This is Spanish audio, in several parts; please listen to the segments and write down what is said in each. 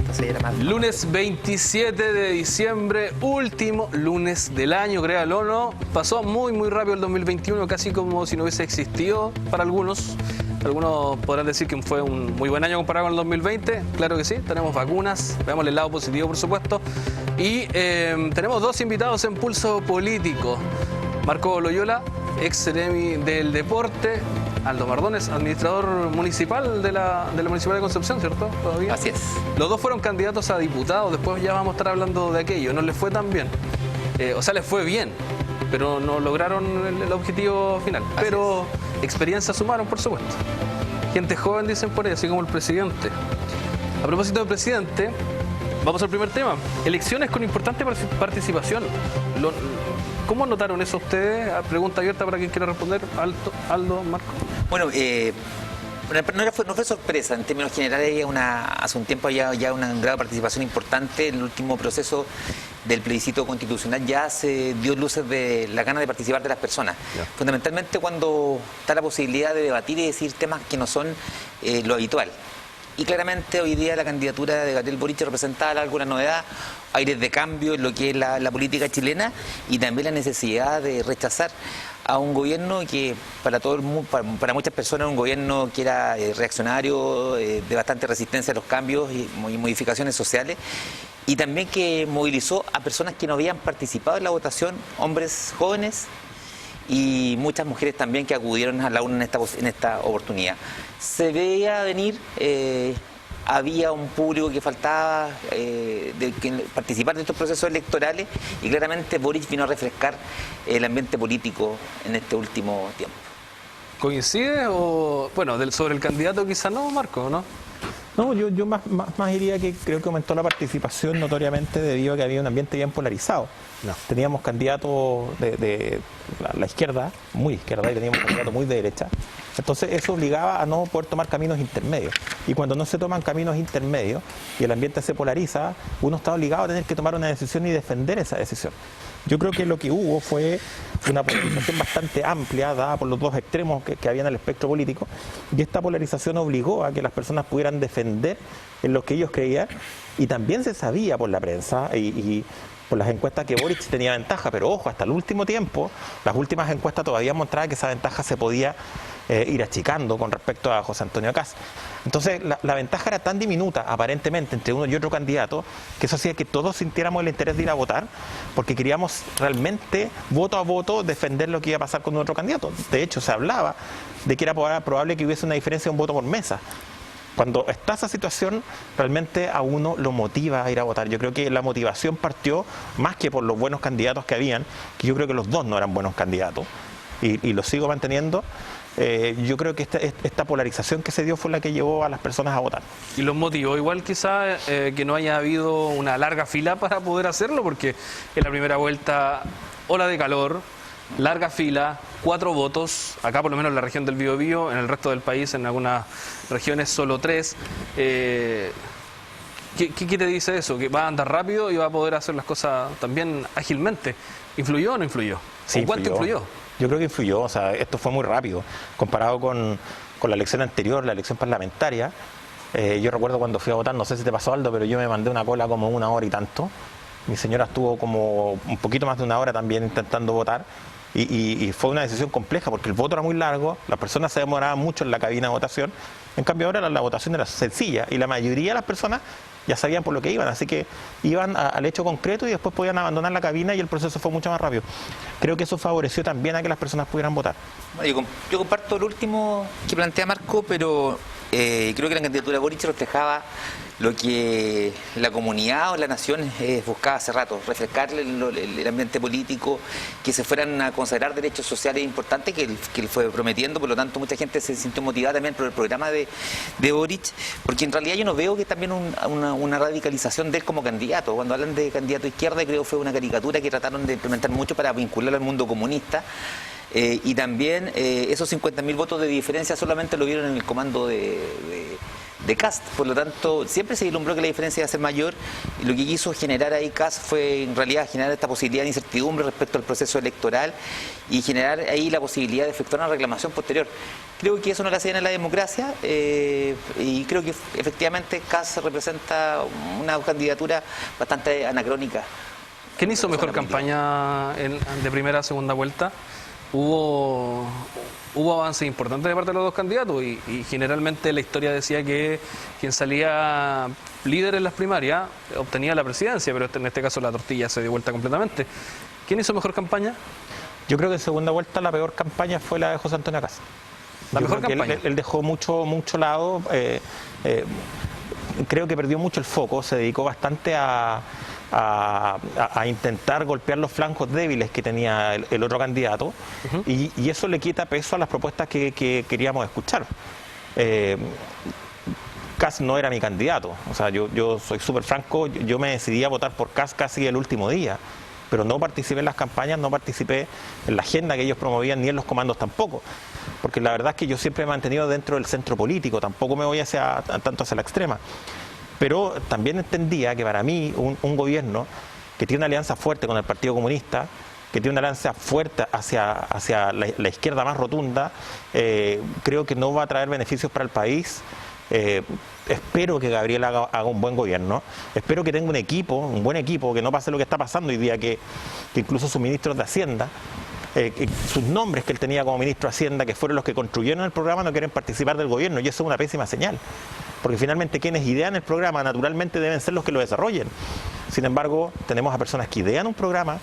entonces era más... Lunes 27 de diciembre, último lunes del año, créalo o no. Pasó muy rápido el 2021, casi como si no hubiese existido para algunos. Algunos podrán decir que fue un muy buen año comparado con el 2020. Claro que sí, tenemos vacunas, veamos el lado positivo, por supuesto. Y tenemos dos invitados en Pulso Político. Marco Loyola, ex seremi del deporte. Aldo Mardones, administrador municipal de la Municipalidad de Concepción, ¿cierto? ¿Todavía? Así es. Los dos fueron candidatos a diputados, después ya vamos a estar hablando de aquello. No les fue tan bien. O sea, les fue bien, pero no lograron el objetivo final. Así pero experiencia sumaron, por supuesto. Gente joven, dicen por ahí, así como el presidente. A propósito del presidente, vamos al primer tema. Elecciones con importante participación. ¿Cómo notaron eso ustedes? Pregunta abierta para quien quiera responder. Aldo, Marco. Bueno, no fue sorpresa. En términos generales, hace un tiempo ya un grado de participación importante. En el último proceso del plebiscito constitucional ya se dio luces de la gana de participar de las personas. Yeah. Fundamentalmente cuando está la posibilidad de debatir y decir temas que no son lo habitual. Y claramente hoy día la candidatura de Gabriel Boric representaba alguna novedad, aires de cambio en lo que es la política chilena y también la necesidad de rechazar a un gobierno que para muchas personas un gobierno que era reaccionario, de bastante resistencia a los cambios y modificaciones sociales, y también que movilizó a personas que no habían participado en la votación, hombres jóvenes y muchas mujeres también que acudieron a la urna en esta oportunidad. Se veía venir, había un público que faltaba participar de estos procesos electorales y claramente Boric vino a refrescar el ambiente político en este último tiempo. ¿Coincide o, bueno, sobre el candidato quizá no, Marco, no? No, yo más diría que creo que aumentó la participación notoriamente debido a que había un ambiente bien polarizado. No. Teníamos candidatos de la izquierda, muy izquierda, y teníamos candidatos muy de derecha. Entonces eso obligaba a no poder tomar caminos intermedios. Y cuando no se toman caminos intermedios y el ambiente se polariza, uno está obligado a tener que tomar una decisión y defender esa decisión. Yo creo que lo que hubo fue una polarización bastante amplia, dada por los dos extremos que había en el espectro político, y esta polarización obligó a que las personas pudieran defender en lo que ellos creían, y también se sabía por la prensa y por las encuestas que Boric tenía ventaja, pero ojo, hasta el último tiempo, las últimas encuestas todavía mostraban que esa ventaja se podía ir achicando con respecto a José Antonio Kast. Entonces la ventaja era tan diminuta aparentemente entre uno y otro candidato que eso hacía que todos sintiéramos el interés de ir a votar porque queríamos realmente voto a voto defender lo que iba a pasar con otro candidato. De hecho se hablaba de que era probable que hubiese una diferencia de un voto por mesa. Cuando está esa situación, realmente a uno lo motiva a ir a votar. Yo creo que la motivación partió más que por los buenos candidatos que habían, que yo creo que los dos no eran buenos candidatos, y lo sigo manteniendo. Yo creo que esta polarización que se dio fue la que llevó a las personas a votar. ¿Y los motivó igual quizá que no haya habido una larga fila para poder hacerlo? Porque en la primera vuelta, ola de calor, larga fila, 4 votos, acá por lo menos en la región del Biobío, en el resto del país, en algunas regiones solo 3. ¿Qué te dice eso? ¿Que va a andar rápido y va a poder hacer las cosas también ágilmente? ¿Influyó o no influyó? Sí, ¿Cuánto influyó? Yo creo que influyó, o sea, esto fue muy rápido, comparado con la elección anterior, la elección parlamentaria. Yo recuerdo cuando fui a votar, no sé si te pasó, Aldo, pero yo me mandé una cola como 1 hora y tanto. Mi señora estuvo como un poquito más de 1 hora también intentando votar. Y fue una decisión compleja porque el voto era muy largo, las personas se demoraban mucho en la cabina de votación. En cambio ahora la votación era sencilla y la mayoría de las personas ya sabían por lo que iban, así que iban al hecho concreto y después podían abandonar la cabina y el proceso fue mucho más rápido. Creo que eso favoreció también a que las personas pudieran votar. Yo comparto lo último que plantea Marco, pero creo que la candidatura de Boric reflejaba lo que la comunidad o la nación buscaba hace rato, refrescar el ambiente político, que se fueran a consagrar derechos sociales importantes que él fue prometiendo. Por lo tanto mucha gente se sintió motivada también por el programa de Boric, porque en realidad yo no veo que también una radicalización de él como candidato. Cuando hablan de candidato a izquierda, creo que fue una caricatura que trataron de implementar mucho para vincularlo al mundo comunista. Y también esos 50.000 votos de diferencia solamente lo vieron en el comando de de Kast. Por lo tanto, siempre se vislumbró que la diferencia iba a ser mayor, y lo que quiso generar ahí Kast fue en realidad generar esta posibilidad de incertidumbre respecto al proceso electoral y generar ahí la posibilidad de efectuar una reclamación posterior. Creo que eso no le hace bien a la democracia, y creo que efectivamente Kast representa una candidatura bastante anacrónica. ¿Quién hizo mejor campaña de primera a segunda vuelta? Hubo avances importantes de parte de los dos candidatos y generalmente la historia decía que quien salía líder en las primarias obtenía la presidencia, pero en este caso la tortilla se dio vuelta completamente. ¿Quién hizo mejor campaña? Yo creo que en segunda vuelta la peor campaña fue la de José Antonio Kast. La mejor campaña. Él dejó mucho lado, creo que perdió mucho el foco, se dedicó bastante a intentar golpear los flancos débiles que tenía el otro candidato, y eso le quita peso a las propuestas que queríamos escuchar. Kast no era mi candidato, o sea, yo soy súper franco, yo me decidí a votar por Kast casi el último día, pero no participé en las campañas, no participé en la agenda que ellos promovían, ni en los comandos tampoco, porque la verdad es que yo siempre me he mantenido dentro del centro político, tampoco me voy tanto hacia la extrema. Pero también entendía que para mí un gobierno que tiene una alianza fuerte con el Partido Comunista, que tiene una alianza fuerte hacia la izquierda más rotunda, creo que no va a traer beneficios para el país. Espero que Gabriel haga un buen gobierno, espero que tenga un buen equipo, que no pase lo que está pasando hoy día, que incluso sus ministros de Hacienda, sus nombres que él tenía como ministro de Hacienda, que fueron los que construyeron el programa, no quieren participar del gobierno, y eso es una pésima señal. Porque finalmente quienes idean el programa naturalmente deben ser los que lo desarrollen. Sin embargo, tenemos a personas que idean un programa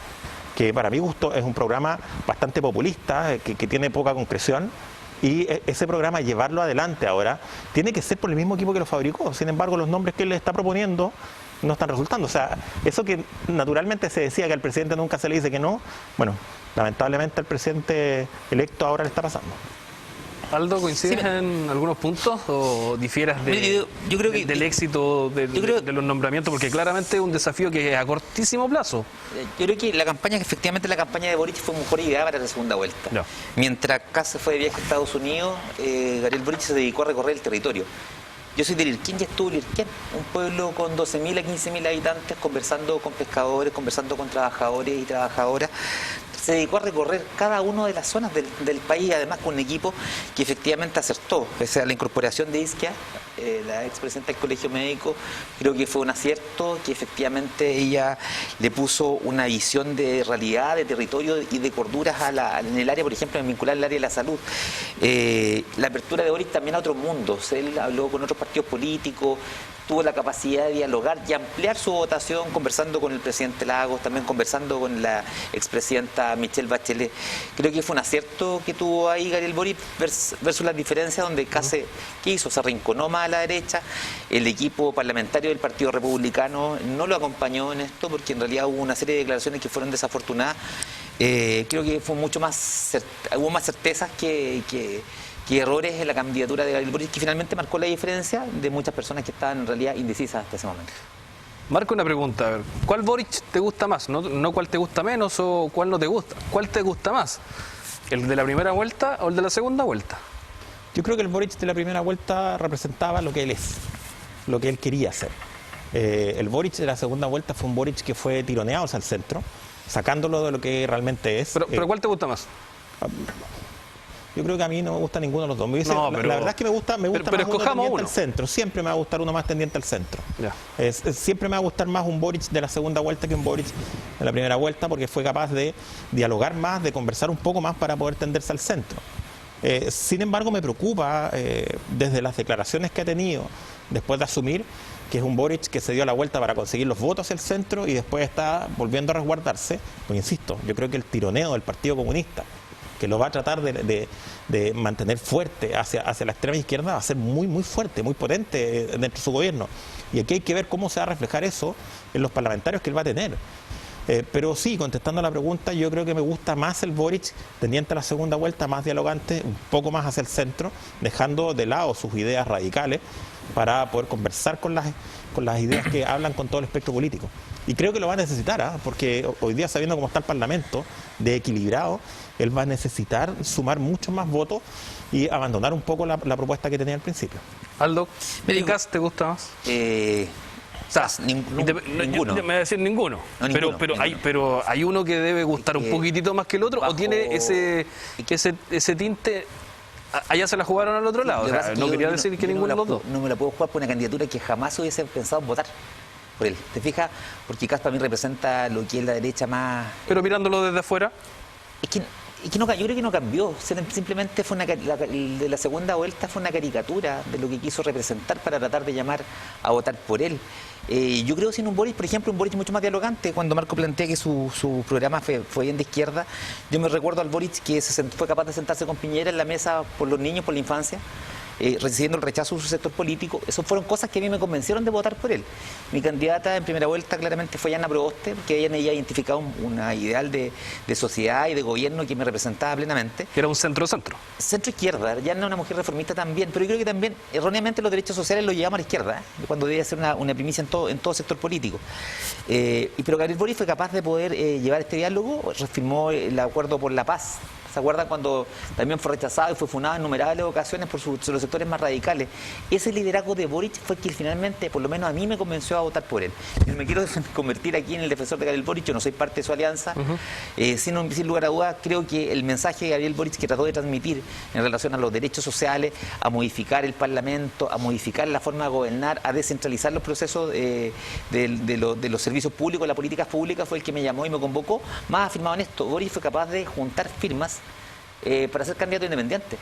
que para mi gusto es un programa bastante populista, que tiene poca concreción, y ese programa llevarlo adelante ahora tiene que ser por el mismo equipo que lo fabricó. Sin embargo, los nombres que él le está proponiendo no están resultando. O sea, eso que naturalmente se decía que al presidente nunca se le dice que no, bueno, lamentablemente al presidente electo ahora le está pasando. Aldo, ¿coincides en algunos puntos o difieras yo creo que del éxito de los nombramientos? Porque claramente es un desafío que es a cortísimo plazo. Yo creo que efectivamente la campaña de Boric fue mejor idea para la segunda vuelta. No. Mientras Kast se fue de viaje a Estados Unidos, Gabriel Boric se dedicó a recorrer el territorio. Yo soy de Lirquén y estuve en Lirquén, un pueblo con 12.000 a 15.000 habitantes, conversando con pescadores, conversando con trabajadores y trabajadoras. Se dedicó a recorrer cada una de las zonas del país, además con un equipo que efectivamente acertó, pese a la incorporación de Isquia, la expresidenta del Colegio Médico. Creo que fue un acierto, que efectivamente ella le puso una visión de realidad, de territorio y de corduras en el área, por ejemplo, en vincular el área de la salud. La apertura de Boric también a otros mundos. Él habló con otros partidos políticos, tuvo la capacidad de dialogar y ampliar su votación, conversando con el presidente Lagos, también conversando con la expresidenta Michelle Bachelet. Creo que fue un acierto que tuvo ahí Gabriel Boric versus las diferencias donde casi, ¿qué hizo? Se arrinconó más a la derecha. El equipo parlamentario del Partido Republicano no lo acompañó en esto, porque en realidad hubo una serie de declaraciones que fueron desafortunadas. Creo que fue hubo más certezas que errores en la candidatura de Gabriel Boric, que finalmente marcó la diferencia de muchas personas que estaban en realidad indecisas hasta ese momento. Marco, una pregunta, a ver, ¿cuál Boric te gusta más? No cuál te gusta menos o cuál no te gusta. ¿Cuál te gusta más? ¿El de la primera vuelta o el de la segunda vuelta? Yo creo que el Boric de la primera vuelta representaba lo que él es, lo que él quería hacer. El Boric de la segunda vuelta fue un Boric que fue tironeado hacia el centro, sacándolo de lo que realmente es. ¿Pero cuál te gusta más? Yo creo que a mí no me gusta ninguno de los dos. No, pero, la verdad es que me gusta pero más uno tendiente uno al centro. Siempre me va a gustar uno más tendiente al centro. Siempre me va a gustar más un Boric de la segunda vuelta que un Boric de la primera vuelta, porque fue capaz de dialogar más, de conversar un poco más para poder tenderse al centro. Sin embargo, me preocupa desde las declaraciones que ha tenido después de asumir que es un Boric que se dio la vuelta para conseguir los votos hacia el centro y después está volviendo a resguardarse. Pues insisto, yo creo que el tironeo del Partido Comunista, que lo va a tratar de mantener fuerte hacia la extrema izquierda, va a ser muy, muy fuerte, muy potente dentro de su gobierno. Y aquí hay que ver cómo se va a reflejar eso en los parlamentarios que él va a tener. Pero sí, contestando a la pregunta, yo creo que me gusta más el Boric tendiente a la segunda vuelta, más dialogante, un poco más hacia el centro, dejando de lado sus ideas radicales para poder conversar con las ideas que hablan con todo el espectro político. Y creo que lo va a necesitar, porque hoy día, sabiendo cómo está el Parlamento, de equilibrado, él va a necesitar sumar muchos más votos y abandonar un poco la propuesta que tenía al principio. Aldo, ¿qué gas te gusta más? O sea, ninguno. Me voy a decir ninguno. No, ninguno, pero hay uno que debe gustar un poquitito más que el otro, o tiene ese tinte. Allá se la jugaron al otro lado. O sea, no quería decir que ninguno de los dos. No me la puedo jugar por una candidatura que jamás hubiese pensado en votar por él. ¿Te fijas? Porque Kast para mí representa lo que es la derecha más. Pero mirándolo desde afuera. Es que no, yo creo que no cambió. Simplemente fue de la segunda vuelta fue una caricatura de lo que quiso representar para tratar de llamar a votar por él. Yo creo que sin un Boric, por ejemplo, un Boric mucho más dialogante. Cuando Marco plantea que su programa fue bien de izquierda, yo me recuerdo al Boric que fue capaz de sentarse con Piñera en la mesa por los niños, por la infancia, recibiendo el rechazo de su sector político. Esas fueron cosas que a mí me convencieron de votar por él. Mi candidata en primera vuelta claramente fue Yana Proboste, porque ella identificaba una ideal de sociedad y de gobierno que me representaba plenamente. Era un centro-centro. Centro-izquierda. Yana es una mujer reformista también, pero yo creo que también erróneamente los derechos sociales los llevamos a la izquierda, cuando debe ser una primicia en todo sector político. Pero Gabriel Boric fue capaz de poder llevar este diálogo, firmó el acuerdo por la paz. ¿Se acuerdan cuando también fue rechazado y fue funado en innumerables ocasiones por los sectores más radicales? Ese liderazgo de Boric fue quien finalmente, por lo menos a mí, me convenció a votar por él. Yo me quiero convertir aquí en el defensor de Gabriel Boric, yo no soy parte de su alianza. Sin lugar a dudas, creo que el mensaje de Gabriel Boric que trató de transmitir en relación a los derechos sociales, a modificar el Parlamento, a modificar la forma de gobernar, a descentralizar los procesos de los servicios públicos, las políticas públicas, fue el que me llamó y me convocó. Más afirmado en esto, Boric fue capaz de juntar firmas para ser candidato independiente,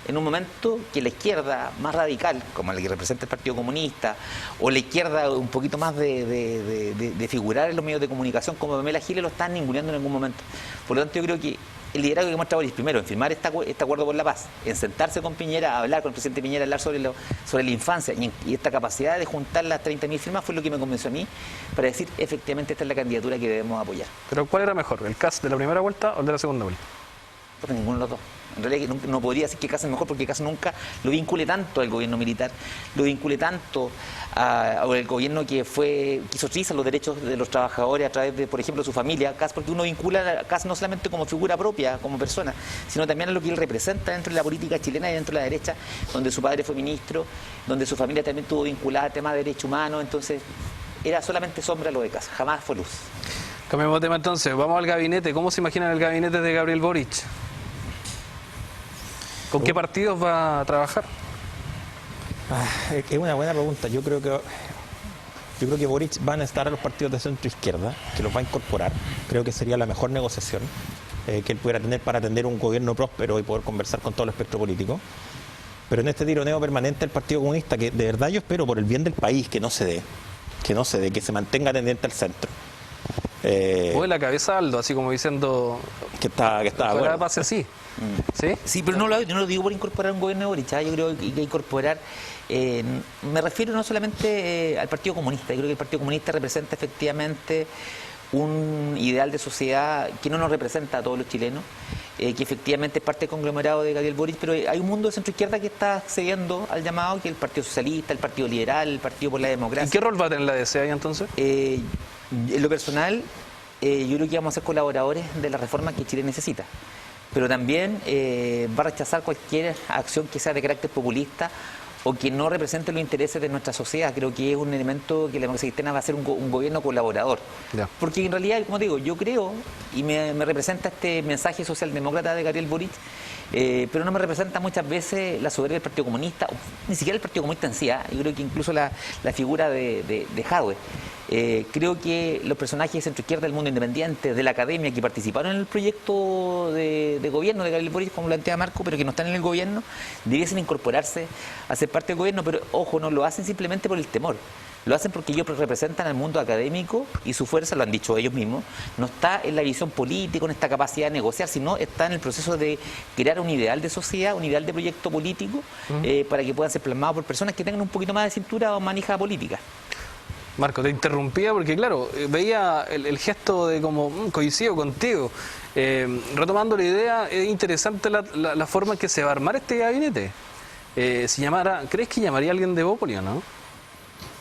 en un momento que la izquierda más radical, como la que representa el Partido Comunista, o la izquierda un poquito más de figurar en los medios de comunicación, como Pamela Giles, lo están ninguneando en algún momento. Por lo tanto, yo creo que el liderazgo que muestra Boric, primero, en firmar este acuerdo por la paz, en sentarse con Piñera, a hablar con el presidente Piñera, a hablar sobre la infancia, y esta capacidad de juntar las 30.000 firmas fue lo que me convenció a mí para decir, efectivamente, esta es la candidatura que debemos apoyar. ¿Pero cuál era mejor, el Kast de la primera vuelta o el de la segunda vuelta? Por ninguno de los dos. En realidad no podría decir que Kast es mejor, porque Kast nunca lo vincule tanto al gobierno militar, lo vincule tanto al gobierno que quiso utilizar los derechos de los trabajadores a través de, por ejemplo, su familia. Kast, porque uno vincula a Kast no solamente como figura propia, como persona, sino también a lo que él representa dentro de la política chilena y dentro de la derecha, donde su padre fue ministro, donde su familia también estuvo vinculada a temas de derechos humanos. Entonces, era solamente sombra lo de Kast, jamás fue luz. Cambiamos de tema entonces, vamos al gabinete. ¿Cómo se imaginan el gabinete de Gabriel Boric? ¿Con qué partidos va a trabajar? Es una buena pregunta. Yo creo que Boric va a necesitar a los partidos de centro izquierda, que los va a incorporar. Creo que sería la mejor negociación que él pudiera tener para atender un gobierno próspero y poder conversar con todo el espectro político. Pero en este tironeo permanente del Partido Comunista, que de verdad yo espero por el bien del país que no se dé, que se mantenga tendiente al centro. Mueve la cabeza Aldo, así como diciendo que está bueno. Pase así. ¿Sí? Sí, pero no lo digo por incorporar un gobierno de Boric. Yo creo que hay que incorporar, me refiero no solamente al Partido Comunista. Yo creo que el Partido Comunista representa efectivamente un ideal de sociedad que no nos representa a todos los chilenos, que efectivamente es parte del conglomerado de Gabriel Boric, pero hay un mundo de centroizquierda que está accediendo al llamado, que es el Partido Socialista, el Partido Liberal, el Partido por la Democracia. ¿Y qué rol va a tener la DC ahí entonces? En lo personal, yo creo que vamos a ser colaboradores de la reforma que Chile necesita, pero también va a rechazar cualquier acción que sea de carácter populista o que no represente los intereses de nuestra sociedad. Creo que es un elemento que la democracia cristiana va a ser un gobierno colaborador. Ya. Porque en realidad, como digo, yo creo, y me representa este mensaje socialdemócrata de Gabriel Boric, pero no me representa muchas veces la soberbia del Partido Comunista, ni siquiera el Partido Comunista en sí. Yo creo que incluso la figura de Jadwe. Creo que los personajes de centroizquierda del mundo independiente, de la academia, que participaron en el proyecto de gobierno de Gabriel Boric, como plantea Marco, pero que no están en el gobierno, debiesen incorporarse a ser parte del gobierno, pero ojo, no lo hacen simplemente por el temor. Lo hacen porque ellos representan al mundo académico y su fuerza, lo han dicho ellos mismos, no está en la visión política, en esta capacidad de negociar, sino está en el proceso de crear un ideal de sociedad, un ideal de proyecto político, para que puedan ser plasmados por personas que tengan un poquito más de cintura o manija política. Marco, te interrumpía porque, claro, veía el gesto de como coincido contigo. Retomando la idea, es interesante la forma en que se va a armar este gabinete. ¿Crees que llamaría a alguien de Bópoli o no?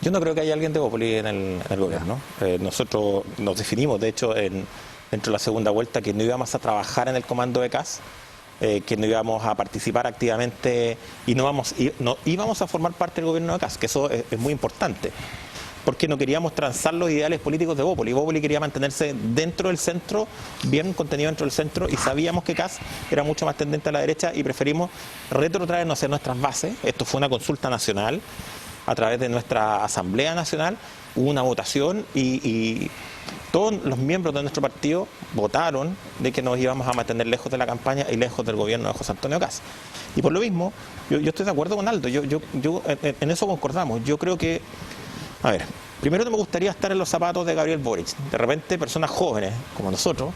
Yo no creo que haya alguien de Bópoli en el gobierno. Nosotros nos definimos, de hecho, dentro de la segunda vuelta, que no íbamos a trabajar en el comando de CAS, que no íbamos a participar activamente y no íbamos a formar parte del gobierno de CAS, que eso es muy importante, porque no queríamos transar los ideales políticos de Bópoli. Bópoli quería mantenerse dentro del centro, bien contenido dentro del centro, y sabíamos que CAS era mucho más tendente a la derecha y preferimos retrotraernos hacia nuestras bases. Esto fue una consulta nacional a través de nuestra Asamblea Nacional, hubo una votación y todos los miembros de nuestro partido votaron de que nos íbamos a mantener lejos de la campaña y lejos del gobierno de José Antonio Kast. Y por lo mismo, yo estoy de acuerdo con Aldo, en eso concordamos. Yo creo que, a ver, primero no me gustaría estar en los zapatos de Gabriel Boric. De repente, personas jóvenes como nosotros,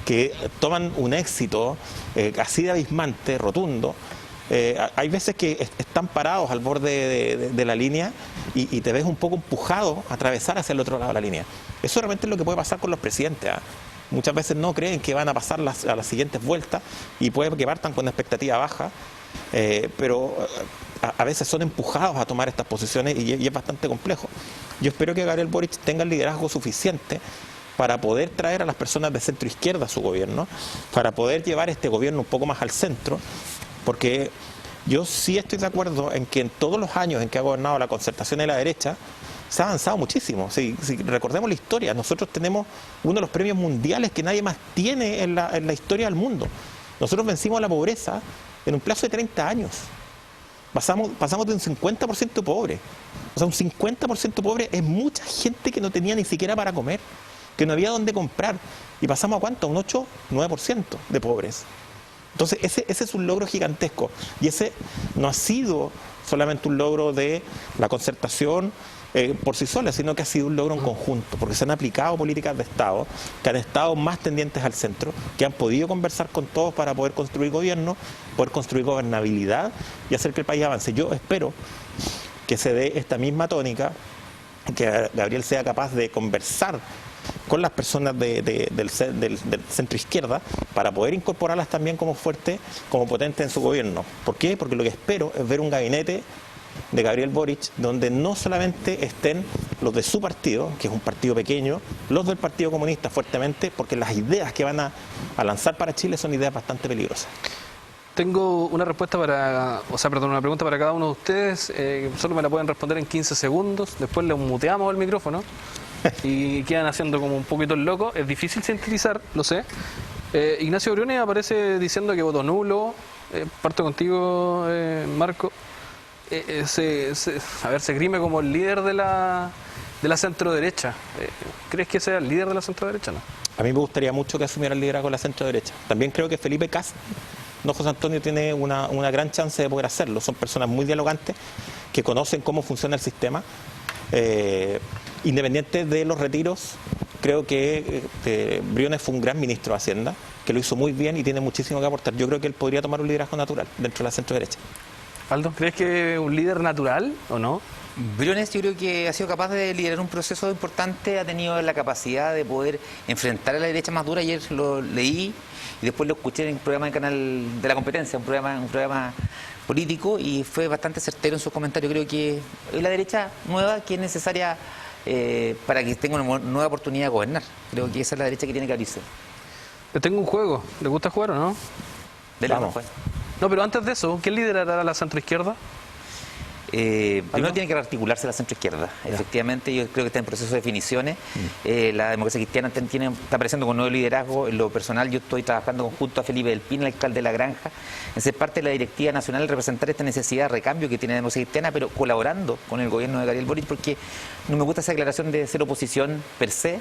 que toman un éxito así de abismante, rotundo, hay veces que están parados al borde de la línea y te ves un poco empujado a atravesar hacia el otro lado de la línea. Eso realmente es lo que puede pasar con los presidentes. Muchas veces no creen que van a pasar a las siguientes vueltas y puede que partan con expectativa baja, pero a veces son empujados a tomar estas posiciones y es bastante complejo. Yo espero que Gabriel Boric tenga el liderazgo suficiente para poder traer a las personas de centro izquierda a su gobierno, para poder llevar este gobierno un poco más al centro, porque yo sí estoy de acuerdo en que en todos los años en que ha gobernado la concertación de la derecha se ha avanzado muchísimo. Si recordemos la historia, nosotros tenemos uno de los premios mundiales que nadie más tiene en la historia del mundo. Nosotros vencimos la pobreza en un plazo de 30 años. Pasamos de un 50% pobre. O sea, un 50% pobre es mucha gente que no tenía ni siquiera para comer, que no había dónde comprar. ¿Y pasamos a cuánto? A un 8, 9% de pobres. Entonces, ese es un logro gigantesco. Y ese no ha sido solamente un logro de la concertación por sí sola, sino que ha sido un logro en conjunto, porque se han aplicado políticas de Estado que han estado más tendientes al centro, que han podido conversar con todos para poder construir gobierno, poder construir gobernabilidad y hacer que el país avance. Yo espero que se dé esta misma tónica, que Gabriel sea capaz de conversar con las personas del centro izquierda para poder incorporarlas también como fuerte, como potente en su gobierno. ¿Por qué? Porque lo que espero es ver un gabinete de Gabriel Boric donde no solamente estén los de su partido, que es un partido pequeño, los del Partido Comunista fuertemente, porque las ideas que van a lanzar para Chile son ideas bastante peligrosas. Tengo una una pregunta para cada uno de ustedes. Solo me la pueden responder en 15 segundos. Después le muteamos el micrófono y quedan haciendo como un poquito el loco. Es difícil sintetizar, lo sé. Ignacio Briones aparece diciendo que votó nulo. Parto contigo, Marco. Se esgrime como el líder de la centro-derecha. ¿Crees que sea el líder de la centro-derecha? No. A mí me gustaría mucho que asumiera el liderazgo de la centro-derecha. También creo que Felipe Kast, no José Antonio, tiene una gran chance de poder hacerlo. Son personas muy dialogantes, que conocen cómo funciona el sistema. Independiente de los retiros, creo que Briones fue un gran ministro de Hacienda, que lo hizo muy bien y tiene muchísimo que aportar. Yo creo que él podría tomar un liderazgo natural dentro de la centro-derecha. Aldo, ¿crees que es un líder natural o no? Briones yo creo que ha sido capaz de liderar un proceso importante, ha tenido la capacidad de poder enfrentar a la derecha más dura. Ayer lo leí y después lo escuché en el programa de Canal de la Competencia, un programa político, y fue bastante certero en sus comentarios. Creo que es la derecha nueva que es necesaria para que tenga una nueva oportunidad de gobernar. Creo que esa es la derecha que tiene que abrirse. Le tengo un juego. ¿Le gusta jugar o no? Vamos. No, pero antes de eso, ¿quién liderará la centroizquierda? Primero tiene que rearticularse la centroizquierda. Efectivamente, yo creo que está en proceso de definiciones. La democracia cristiana está apareciendo con nuevo liderazgo. En lo personal, yo estoy trabajando junto a Felipe del Pin, el alcalde de La Granja, en ser parte de la directiva nacional, representar esta necesidad de recambio que tiene la democracia cristiana, pero colaborando con el gobierno de Gabriel Boric, porque no me gusta esa declaración de ser oposición per se,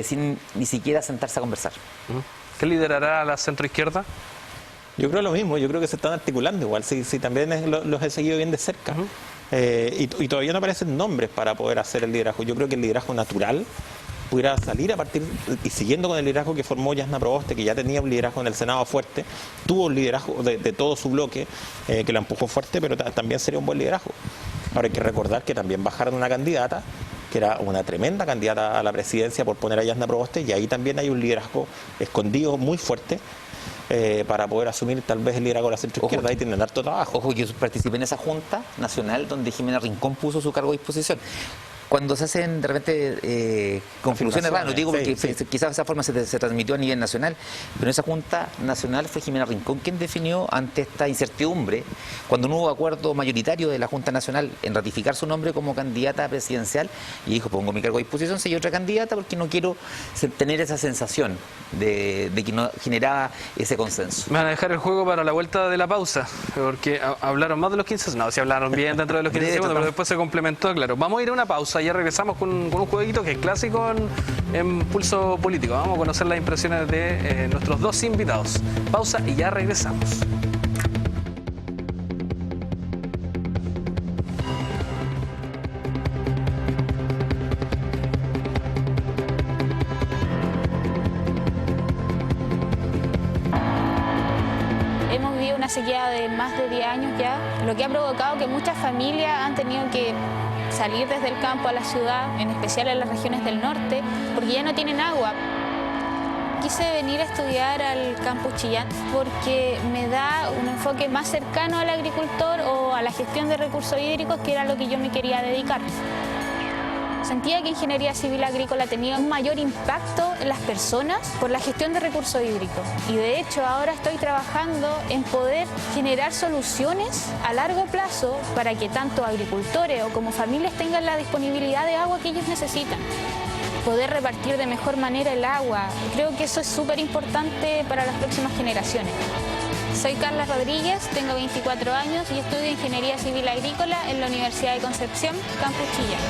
sin ni siquiera sentarse a conversar. ¿Qué liderará la centroizquierda? Yo creo lo mismo, yo creo que se están articulando igual, sí, también los he seguido bien de cerca. Y todavía no aparecen nombres para poder hacer el liderazgo. Yo creo que el liderazgo natural pudiera salir a partir, y siguiendo con el liderazgo que formó Jasna Proboste, que ya tenía un liderazgo en el Senado fuerte, tuvo un liderazgo de todo su bloque que lo empujó fuerte, pero también sería un buen liderazgo. Ahora hay que recordar que también bajaron una candidata que era una tremenda candidata a la presidencia por poner a Yasna Proboste, y ahí también hay un liderazgo escondido muy fuerte para poder asumir tal vez el liderazgo de la centroizquierda. Ahí tienen harto trabajo. Ojo, yo participé en esa Junta Nacional donde Jimena Rincón puso su cargo a disposición. Cuando se hacen de repente configuraciones raras, no digo porque quizás de esa forma se transmitió a nivel nacional, pero en esa Junta Nacional fue Jimena Rincón quien definió ante esta incertidumbre, cuando no hubo acuerdo mayoritario de la Junta Nacional en ratificar su nombre como candidata presidencial, y dijo, pongo mi cargo a disposición, soy otra candidata porque no quiero tener esa sensación de que no generaba ese consenso. Me van a dejar el juego para la vuelta de la pausa, porque hablaron más de los 15, no, si hablaron bien dentro de los 15 segundos, pero después se complementó, claro. Vamos a ir a una pausa. Ya regresamos con un jueguito que es clásico en Pulso Político. Vamos a conocer las impresiones de nuestros dos invitados. Pausa y ya regresamos. Hemos vivido una sequía de más de 10 años ya, lo que ha provocado que muchas familias han tenido que salir desde el campo a la ciudad, en especial en las regiones del norte, porque ya no tienen agua. Quise venir a estudiar al campus Chillán porque me da un enfoque más cercano al agricultor o a la gestión de recursos hídricos, que era lo que yo me quería dedicar. Sentía que Ingeniería Civil Agrícola tenía un mayor impacto en las personas por la gestión de recursos hídricos. Y de hecho ahora estoy trabajando en poder generar soluciones a largo plazo para que tanto agricultores o como familias tengan la disponibilidad de agua que ellos necesitan. Poder repartir de mejor manera el agua. Creo que eso es súper importante para las próximas generaciones. Soy Carla Rodríguez, tengo 24 años y estudio Ingeniería Civil Agrícola en la Universidad de Concepción, Campus Chillán.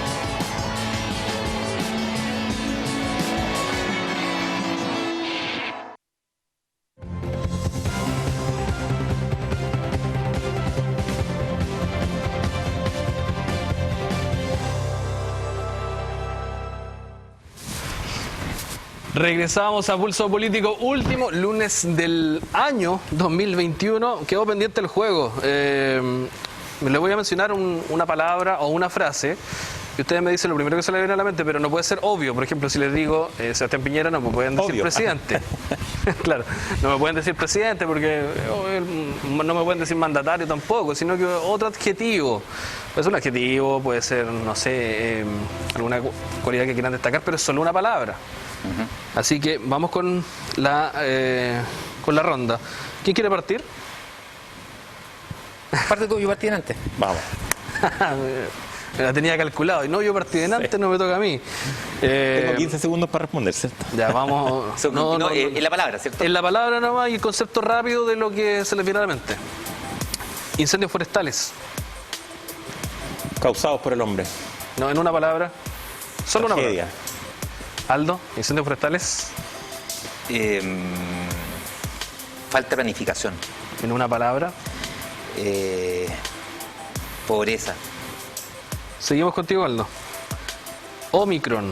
Regresamos a Pulso Político, último lunes del año 2021. Quedó pendiente el juego. Le voy a mencionar una palabra o una frase y ustedes me dicen lo primero que se les viene a la mente, pero no puede ser obvio. Por ejemplo, si les digo Sebastián Piñera, no me pueden decir obvio. Presidente. Claro, no me pueden decir presidente porque no me pueden decir mandatario tampoco, sino que otro adjetivo. Puede ser un adjetivo, puede ser, no sé, alguna cualidad que quieran destacar, pero es solo una palabra. Así que vamos con la ronda. ¿Quién quiere partir? Parte tú, yo partí antes. Vamos. Me la tenía calculado. Y no, yo partí antes, no me toca a mí. Tengo 15 segundos para responder, ¿cierto? Ya, vamos. En la palabra, ¿cierto? En la palabra nomás y el concepto rápido de lo que se les viene a la mente. Incendios forestales. Causados por el hombre. No, en una palabra. Solo Tragedia. Una palabra. Aldo, incendios forestales. Falta de planificación. En una palabra. Pobreza. Seguimos contigo, Aldo. Omicron.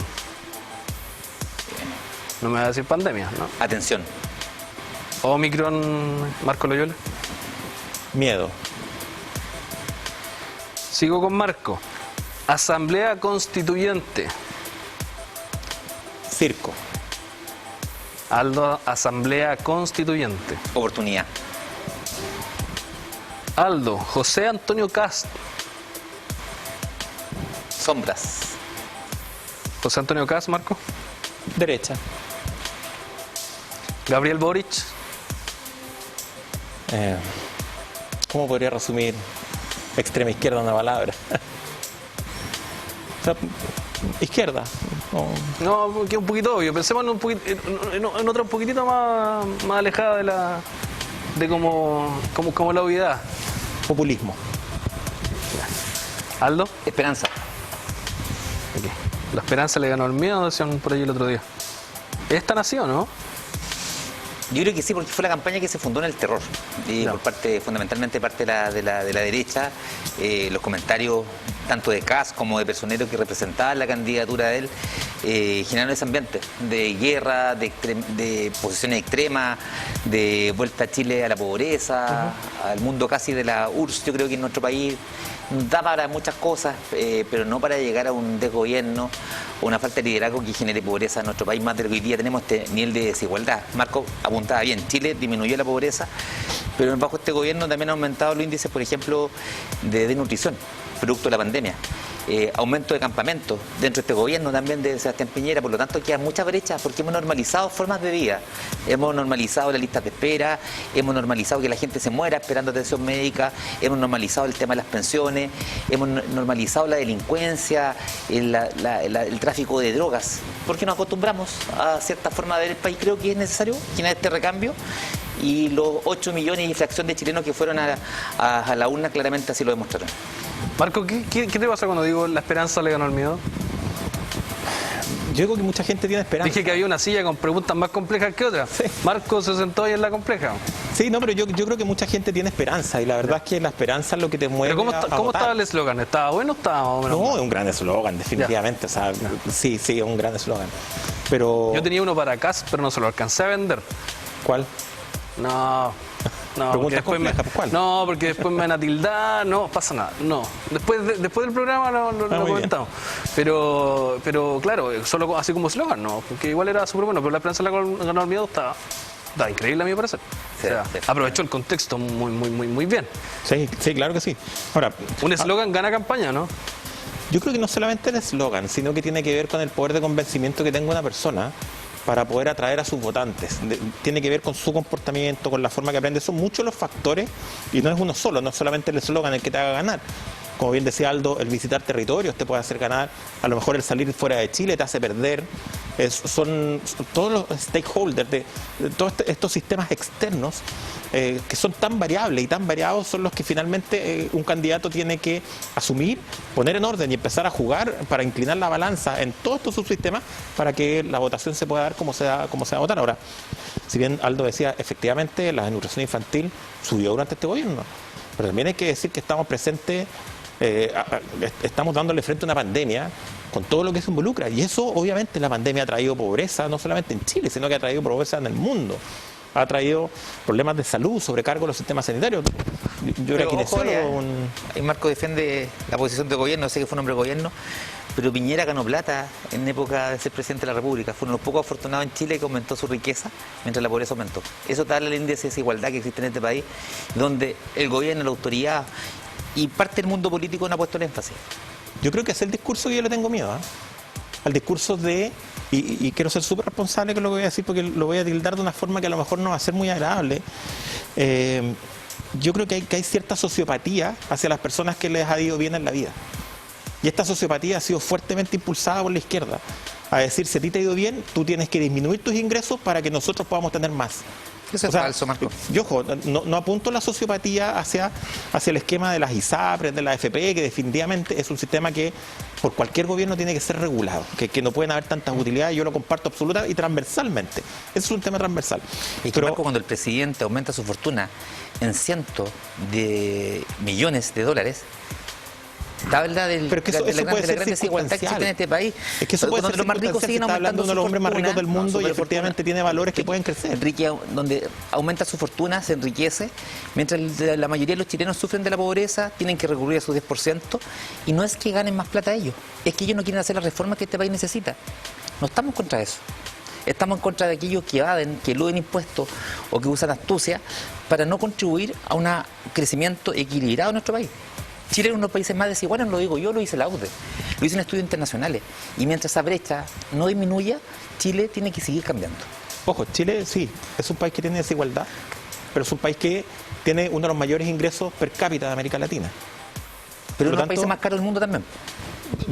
No me vas a decir pandemia, ¿no? Atención. Omicron, Marco Loyola. Miedo. Sigo con Marco. Asamblea Constituyente. Circo. Aldo, Asamblea Constituyente. Oportunidad. Aldo, José Antonio Kast. Sombras. José Antonio Kast, Marco. Derecha. Gabriel Boric. ¿Cómo podría resumir extrema izquierda en una palabra? O sea, izquierda. No, que es un poquito obvio. Pensemos en otra un poquitito más alejada de como la obviedad. Populismo. Aldo. Esperanza. Okay. La esperanza le ganó el miedo, decían por ahí el otro día. ¿Esta nació, no? Yo creo que sí, porque fue la campaña que se fundó en el terror. Y No. por parte, fundamentalmente parte de la derecha, los comentarios tanto de Kast como de personeros que representaban la candidatura de él, generaron ese ambiente de guerra, de posiciones extremas, de vuelta a Chile a la pobreza, al mundo casi de la URSS. Yo creo que en nuestro país da para muchas cosas, pero no para llegar a un desgobierno o una falta de liderazgo que genere pobreza en nuestro país, más de lo que hoy día tenemos este nivel de desigualdad. Marco apuntaba bien, Chile disminuyó la pobreza, pero bajo este gobierno también ha aumentado los índices, por ejemplo, de desnutrición, producto de la pandemia. Aumento de campamentos dentro de este gobierno también de Sebastián Piñera, por lo tanto quedan muchas brechas porque hemos normalizado formas de vida, hemos normalizado las listas de espera, hemos normalizado que la gente se muera esperando atención médica, hemos normalizado el tema de las pensiones, hemos normalizado la delincuencia, el tráfico de drogas, porque nos acostumbramos a cierta forma de ver el país. Creo que es necesario generar este recambio y los 8 millones y fracción de chilenos que fueron a la urna claramente así lo demostraron. Marco, ¿qué te pasa cuando digo la esperanza le ganó al miedo? Yo digo que mucha gente tiene esperanza. Dije que había una silla con preguntas más complejas que otras. Sí. Marco se sentó ahí en la compleja. Sí, no, pero yo creo que mucha gente tiene esperanza y la verdad es que la esperanza es lo que te mueve. ¿Pero cómo votar. estaba el eslogan? ¿Estaba bueno o estaba más o menos? No, es un gran eslogan, definitivamente. O sea, sí, es un gran eslogan. Pero... Yo tenía uno para casa, pero no se lo alcancé a vender. ¿Cuál? No, Pregunta porque compleja, ¿cuál? No, porque después me van a tildar, no pasa nada, no. Después del programa lo comentamos. Pero claro, solo así como eslogan, no, porque igual era súper bueno, pero la esperanza le ganó al miedo está increíble a mi parecer. Sí, o sea, sí. Aprovechó el contexto muy bien. Sí, claro que sí. Ahora, Un eslogan gana campaña, ¿no? yo creo que no solamente el eslogan, sino que tiene que ver con el poder de convencimiento que tenga una persona para poder atraer a sus votantes. Tiene que ver con su comportamiento, con la forma que aprende. Son muchos los factores y no es uno solo, no es solamente el eslogan el que te haga ganar. Como bien decía Aldo, el visitar territorios te puede hacer ganar, a lo mejor el salir fuera de Chile te hace perder. Son todos los stakeholders de todos estos sistemas externos que son tan variables y tan variados son los que finalmente un candidato tiene que asumir, poner en orden y empezar a jugar para inclinar la balanza en todos estos subsistemas para que la votación se pueda dar como se va a votar. Ahora, si bien Aldo decía, efectivamente la desnutrición infantil subió durante este gobierno, pero también hay que decir que estamos presentes, estamos dándole frente a una pandemia con todo lo que se involucra, y eso obviamente la pandemia ha traído pobreza no solamente en Chile, sino que ha traído pobreza en el mundo, ha traído problemas de salud, sobrecargo de los sistemas sanitarios. Yo era kinesiólogo. Marco defiende la posición de gobierno, sé que fue un hombre de gobierno, pero Piñera ganó plata en época de ser presidente de la República. Fueron los pocos afortunados en Chile que aumentó su riqueza mientras la pobreza aumentó. Eso te da el índice de desigualdad que existe en este país, donde el gobierno, la autoridad y parte del mundo político no ha puesto el énfasis. Yo creo que es el discurso que yo le tengo miedo, al discurso de, y quiero ser súper responsable con lo que voy a decir porque lo voy a tildar de una forma que a lo mejor no va a ser muy agradable. Yo creo que hay cierta sociopatía hacia las personas que les ha ido bien en la vida. Y esta sociopatía ha sido fuertemente impulsada por la izquierda. A decir, si a ti te ha ido bien, tú tienes que disminuir tus ingresos para que nosotros podamos tener más. Eso es falso, Marco. Yo no apunto la sociopatía hacia el esquema de las ISAPRES, de la AFP, que definitivamente es un sistema que por cualquier gobierno tiene que ser regulado, que no pueden haber tantas utilidades. Yo lo comparto absoluta y transversalmente. Eso es un tema transversal. Y que, Marco, cuando el presidente aumenta su fortuna en cientos de millones de dólares, habla de la gran desigualdad que existe en este país. Es que eso puede ser los más ricos siguen está hablando de uno de los hombres más ricos del mundo y efectivamente tiene valores que pueden crecer. Donde aumenta su fortuna, se enriquece, mientras la mayoría de los chilenos sufren de la pobreza, tienen que recurrir a su 10%, y no es que ganen más plata ellos, es que ellos no quieren hacer las reformas que este país necesita. No estamos contra eso. Estamos en contra de aquellos que evaden, que eluden impuestos o que usan astucia para no contribuir a un crecimiento equilibrado en nuestro país. Chile es uno de los países más desiguales, no lo digo yo, lo dice la UDE, lo dicen estudios internacionales. Y mientras esa brecha no disminuya, Chile tiene que seguir cambiando. Ojo, Chile sí, es un país que tiene desigualdad, pero es un país que tiene uno de los mayores ingresos per cápita de América Latina. Pero uno de los países más caros del mundo también.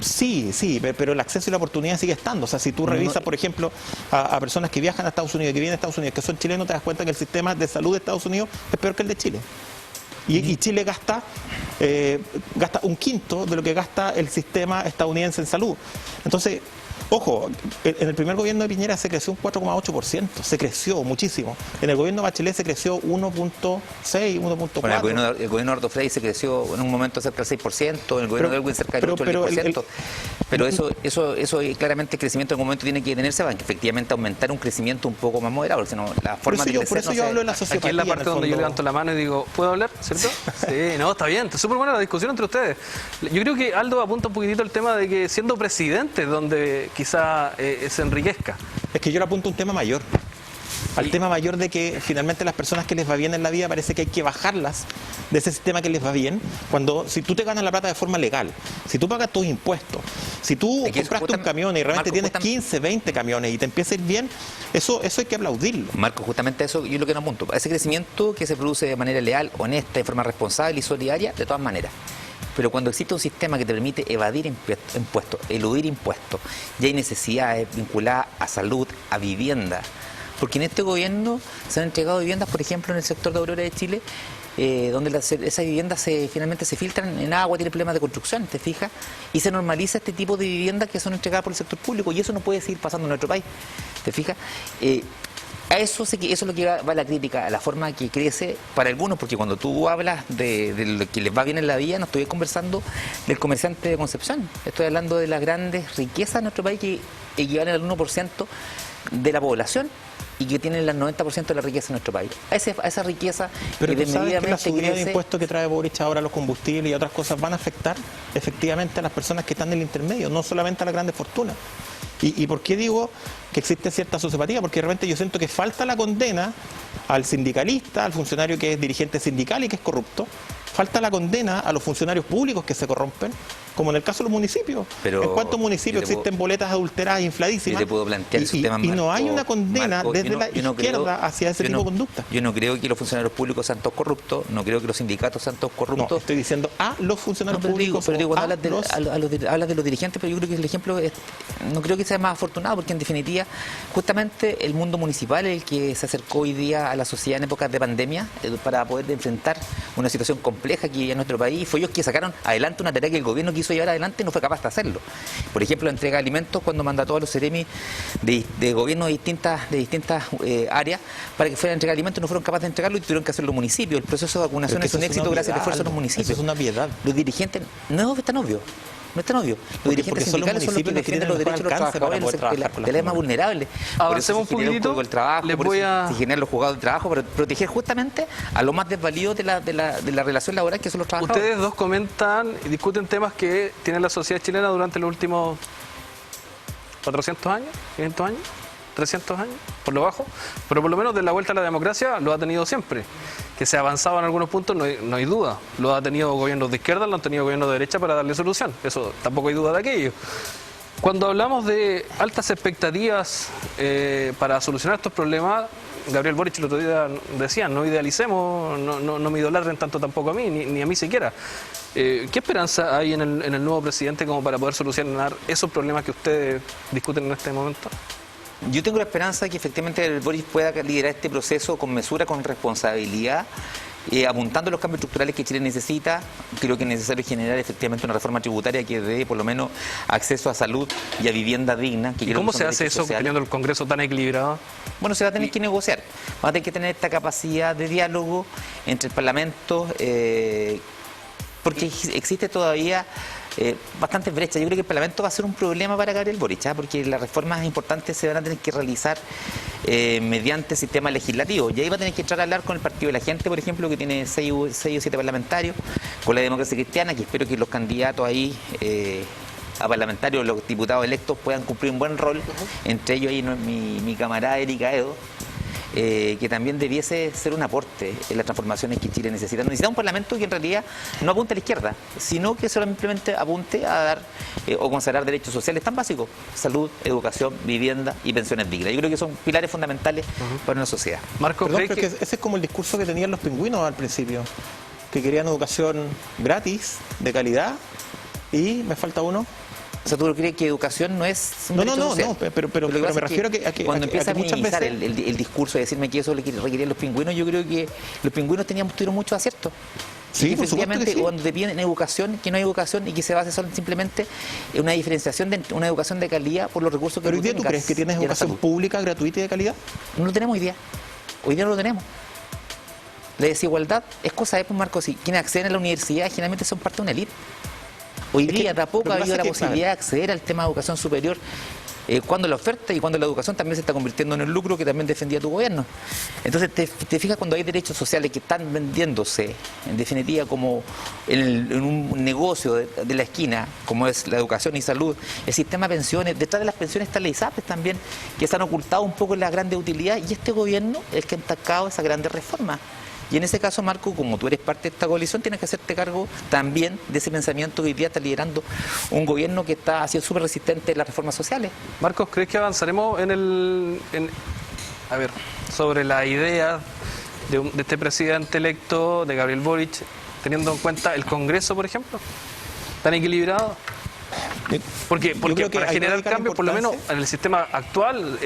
Sí, pero el acceso y la oportunidad sigue estando. O sea, si tú revisas, por ejemplo, a personas que viajan a Estados Unidos, que vienen a Estados Unidos, que son chilenos, te das cuenta que el sistema de salud de Estados Unidos es peor que el de Chile. Y Chile gasta un quinto de lo que gasta el sistema estadounidense en salud. Entonces, Ojo, en el primer gobierno de Piñera se creció un 4,8%, se creció muchísimo. En el gobierno de Bachelet se creció 1,6, 1,4. Bueno, el gobierno de Ardo Frey se creció en un momento cerca del 6%, en el gobierno de Elwin cerca del 8, 10%. Pero eso claramente el crecimiento en algún momento tiene que detenerse para que efectivamente aumentar un crecimiento un poco más moderado, porque si no, la forma de crecer por eso yo hablo de la sociopatía. Aquí es la parte donde yo levanto la mano y digo, ¿puedo hablar? ¿Cierto? Sí, no, está bien, está súper buena la discusión entre ustedes. Yo creo que Aldo apunta un poquitito el tema de que siendo presidente donde quizá se enriquezca. Es que yo le apunto un tema mayor. Al tema mayor de que finalmente las personas que les va bien en la vida parece que hay que bajarlas de ese sistema que les va bien, cuando si tú te ganas la plata de forma legal, si tú pagas tus impuestos, si tú compraste un camión y realmente tienes 15, 20 camiones y te empieza a ir bien, eso hay que aplaudirlo. Marco, justamente eso yo lo que no apunto, ese crecimiento que se produce de manera leal, honesta, de forma responsable y solidaria, de todas maneras. Pero cuando existe un sistema que te permite evadir impuestos, eludir impuestos, y hay necesidades vinculadas a salud, a vivienda, porque en este gobierno se han entregado viviendas, por ejemplo, en el sector de Aurora de Chile, donde esas viviendas finalmente se filtran en agua, tiene problemas de construcción, ¿te fijas? Y se normaliza este tipo de viviendas que son entregadas por el sector público, y eso no puede seguir pasando en nuestro país, ¿te fijas? Eso es lo que va la crítica, a la forma que crece para algunos, porque cuando tú hablas de lo que les va bien en la vida, no estoy conversando del comerciante de Concepción, estoy hablando de las grandes riquezas de nuestro país que equivalen al 1% de la población y que tienen el 90% de la riqueza de nuestro país. A esa riqueza pero que tú sabes que la subida crece... de impuestos que trae Boric ahora a los combustibles y otras cosas van a afectar efectivamente a las personas que están en el intermedio, no solamente a las grandes fortunas. ¿Y por qué digo que existe cierta sociopatía? Porque realmente yo siento que falta la condena al sindicalista, al funcionario que es dirigente sindical y que es corrupto, falta la condena a los funcionarios públicos que se corrompen, como en el caso de los municipios. Pero ¿en cuántos municipios existen boletas adulteradas infladísimas? Yo te puedo plantear esos temas, y no Marco, hay una condena desde la izquierda hacia ese tipo de conducta. Yo no creo que los funcionarios públicos sean todos corruptos, no creo que los sindicatos sean todos corruptos. No, estoy diciendo a los funcionarios públicos. Pero digo, cuando hablas de los dirigentes, pero yo creo que el ejemplo no creo que sea más afortunado, porque en definitiva, justamente el mundo municipal es el que se acercó hoy día a la sociedad en épocas de pandemia para poder enfrentar una situación compleja que hay en nuestro país. Fue ellos que sacaron adelante una tarea que el gobierno quiso llevar adelante y no fue capaz de hacerlo. Por ejemplo, la entrega de alimentos cuando mandató a los seremi de gobierno de distintas áreas para que fueran a entregar alimentos, no fueron capaces de entregarlo y tuvieron que hacerlo los municipios. El proceso de vacunación es un éxito gracias al esfuerzo de los municipios. Eso es una piedad. Los dirigentes, no es tan obvio. No es tan obvio. Los dirigentes sindicales son los que defienden los derechos de los trabajadores de las más vulnerables. Avancemos un poquitito. El trabajo, se generan los juzgados de trabajo para proteger justamente a los más desvalidos de la relación laboral, que son los trabajadores. Ustedes dos comentan y discuten temas que tiene la sociedad chilena durante los últimos 400 años, 500 años, 300 años, por lo bajo, pero por lo menos de la vuelta a la democracia lo ha tenido siempre. Que se ha avanzado en algunos puntos, no hay duda. Lo ha tenido gobiernos de izquierda, lo han tenido gobiernos de derecha para darle solución. Eso tampoco hay duda de aquello. Cuando hablamos de altas expectativas para solucionar estos problemas, Gabriel Boric el otro día decía, no idealicemos, no me idolatren tanto tampoco a mí, ni a mí siquiera. ¿Qué esperanza hay en el nuevo presidente como para poder solucionar esos problemas que ustedes discuten en este momento? Yo tengo la esperanza de que efectivamente el Boric pueda liderar este proceso con mesura, con responsabilidad, apuntando a los cambios estructurales que Chile necesita. Creo que es necesario generar efectivamente una reforma tributaria que dé por lo menos acceso a salud y a vivienda digna. ¿Y cómo se hace eso teniendo el Congreso tan equilibrado? Bueno, se va a tener que negociar. Va a tener que tener esta capacidad de diálogo entre el Parlamento, porque existe todavía bastante brecha. Yo creo que el Parlamento va a ser un problema para Gabriel Boric, porque las reformas importantes se van a tener que realizar mediante sistema legislativo. Y ahí va a tener que entrar a hablar con el Partido de la Gente, por ejemplo, que tiene 6 o 7 parlamentarios, con la Democracia Cristiana, que espero que los candidatos ahí a parlamentarios, los diputados electos, puedan cumplir un buen rol. Entre ellos ahí mi camarada Erika Edo, que también debiese ser un aporte en las transformaciones que Chile necesita. Necesita un Parlamento que en realidad no apunte a la izquierda, sino que simplemente apunte a dar o consagrar derechos sociales tan básicos: salud, educación, vivienda y pensiones dignas. Yo creo que son pilares fundamentales para una sociedad. Marco, perdón, pero ese es como el discurso que tenían los pingüinos al principio, que querían educación gratis, de calidad, y me falta uno. O sea, ¿tú crees que educación no es un No, derecho social? pero Lo que me pasa es refiero a que cuando empieza a muchas minimizar veces... el discurso de decirme que eso le requerían los pingüinos, yo creo que los pingüinos tuvieron muchos aciertos. Sí, y por supuesto efectivamente, que sí. cuando te piden educación, que no hay educación y que se basa simplemente en una diferenciación de una educación de calidad por los recursos que Pero hoy día, ¿tú crees que tienes educación pública, gratuita y de calidad? No lo tenemos hoy día. Hoy día no lo tenemos. La desigualdad es cosa de, pues, Marcos, si quienes acceden a la universidad generalmente son parte de una élite. Hoy día tampoco ha habido la posibilidad de acceder al tema de educación superior cuando la oferta y cuando la educación también se está convirtiendo en el lucro que también defendía tu gobierno. Entonces te fijas cuando hay derechos sociales que están vendiéndose, en definitiva, como en un negocio de la esquina, como es la educación y salud, el sistema de pensiones, detrás de las pensiones están las ISAPRES también, que se han ocultado un poco en las grandes utilidades, y este gobierno es el que ha atacado esas grandes reformas. Y en ese caso, Marco, como tú eres parte de esta coalición, tienes que hacerte cargo también de ese pensamiento que hoy día está liderando un gobierno que está siendo súper resistente a las reformas sociales. Marcos, ¿crees que avanzaremos sobre la idea de este presidente electo, de Gabriel Boric, teniendo en cuenta el Congreso, por ejemplo? ¿Tan equilibrado? Porque para generar cambios, por lo menos en el sistema actual,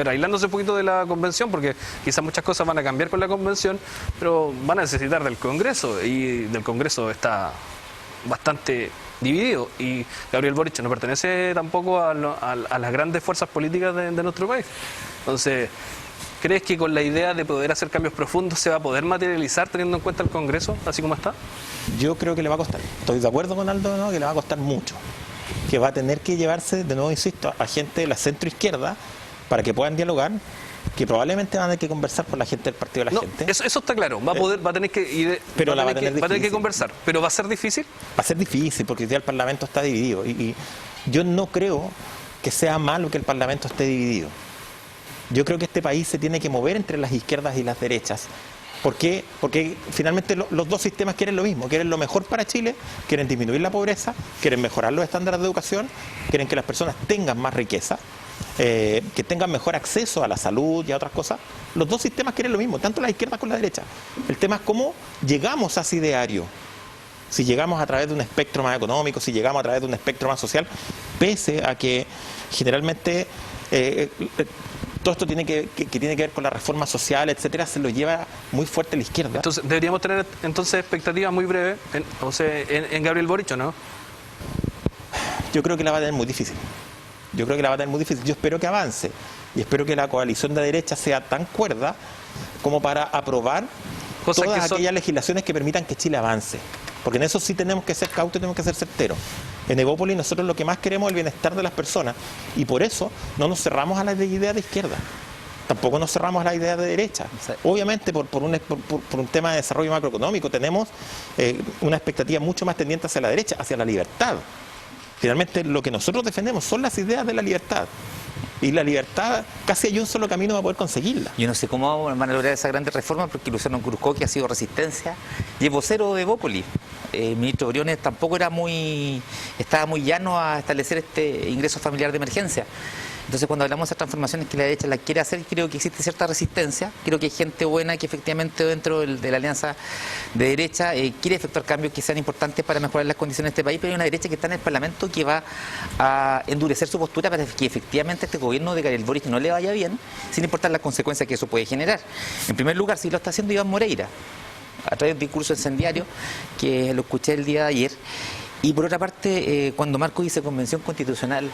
aislándose un poquito de la convención, porque quizás muchas cosas van a cambiar con la convención, pero van a necesitar del Congreso, y del Congreso está bastante dividido, y Gabriel Boric no pertenece tampoco a las grandes fuerzas políticas de nuestro país. Entonces, ¿crees que con la idea de poder hacer cambios profundos se va a poder materializar teniendo en cuenta el Congreso, así como está? Yo creo que le va a costar. Estoy de acuerdo con Aldo, ¿no? Que le va a costar mucho. Que va a tener que llevarse, de nuevo insisto, a gente de la centroizquierda para que puedan dialogar, que probablemente van a tener que conversar con la gente del Partido de la Gente. Eso está claro. Va a tener que conversar. Pero va a ser difícil. Va a ser difícil porque hoy día el Parlamento está dividido. Y yo no creo que sea malo que el Parlamento esté dividido. Yo creo que este país se tiene que mover entre las izquierdas y las derechas. ¿Por qué? Porque finalmente los dos sistemas quieren lo mismo, quieren lo mejor para Chile, quieren disminuir la pobreza, quieren mejorar los estándares de educación, quieren que las personas tengan más riqueza, que tengan mejor acceso a la salud y a otras cosas. Los dos sistemas quieren lo mismo, tanto la izquierda como la derecha. El tema es cómo llegamos a ese ideario. Si llegamos a través de un espectro más económico, si llegamos a través de un espectro más social, pese a que generalmente todo esto tiene que ver con la reforma social, etcétera, se lo lleva muy fuerte la izquierda. Entonces, deberíamos tener expectativas muy breves en Gabriel Boric, ¿o no? Yo creo que la va a tener muy difícil. Yo espero que avance y espero que la coalición de derecha sea tan cuerda como para aprobar todas aquellas legislaciones que permitan que Chile avance. Porque en eso sí tenemos que ser cautos y tenemos que ser certeros. En Evópolis nosotros lo que más queremos es el bienestar de las personas, y por eso no nos cerramos a las ideas de izquierda. Tampoco nos cerramos a la idea de derecha. Obviamente por un tema de desarrollo macroeconómico tenemos una expectativa mucho más tendiente hacia la derecha, hacia la libertad. Finalmente lo que nosotros defendemos son las ideas de la libertad. Y la libertad, casi hay un solo camino para poder conseguirla. Yo no sé cómo van a lograr esa gran reforma, porque Luciano Cruzco, que ha sido resistencia, y es vocero de Evópolis. El ministro Briones tampoco estaba muy llano a establecer este ingreso familiar de emergencia. Entonces, cuando hablamos de esas transformaciones que la derecha las quiere hacer, creo que existe cierta resistencia. Creo que hay gente buena que efectivamente dentro de la alianza de derecha quiere efectuar cambios que sean importantes para mejorar las condiciones de este país, pero hay una derecha que está en el Parlamento que va a endurecer su postura para que efectivamente este gobierno de Gabriel Boric no le vaya bien, sin importar las consecuencias que eso puede generar. En primer lugar, si lo está haciendo Iván Moreira, a través de un discurso incendiario que lo escuché el día de ayer. Y por otra parte, cuando Marco dice convención constitucional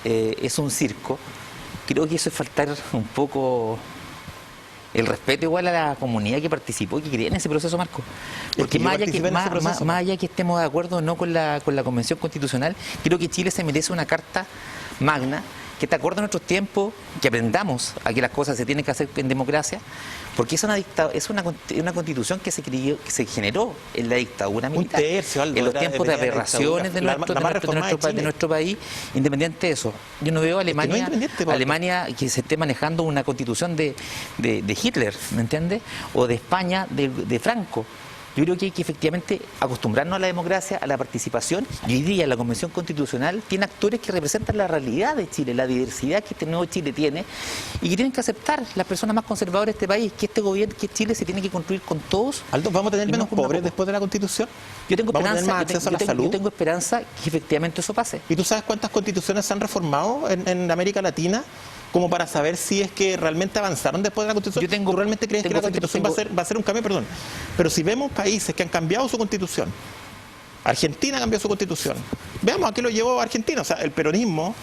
es un circo, creo que eso es faltar un poco el respeto igual a la comunidad que participó y que quería en ese proceso, Marco. Porque más allá que estemos de acuerdo o no con la convención constitucional, creo que Chile se merece una carta magna que te acorde a nuestros tiempos, que aprendamos a que las cosas se tienen que hacer en democracia, porque es una constitución que se generó en la dictadura militar, en los tiempos de aberraciones de nuestro país. Independiente de eso, yo no veo a Alemania que se esté manejando una constitución de Hitler, ¿me entiendes? O de España de Franco. Yo creo que hay que efectivamente acostumbrarnos a la democracia, a la participación, y hoy día la Convención Constitucional tiene actores que representan la realidad de Chile, la diversidad que este nuevo Chile tiene, y que tienen que aceptar las personas más conservadoras de este país, que este gobierno, que Chile se tiene que construir con todos. Aldo, ¿vamos a tener menos pobres después de la Constitución? Yo tengo ¿Vamos a tener esperanza, más acceso a la salud? yo tengo esperanza que efectivamente eso pase. ¿Y tú sabes cuántas constituciones se han reformado en América Latina? Como para saber si es que realmente avanzaron después de la Constitución. ¿Tú realmente crees que la Constitución va a ser un cambio? Perdón. Pero si vemos países que han cambiado su Constitución, Argentina cambió su Constitución, veamos a qué lo llevó Argentina. O sea, el peronismo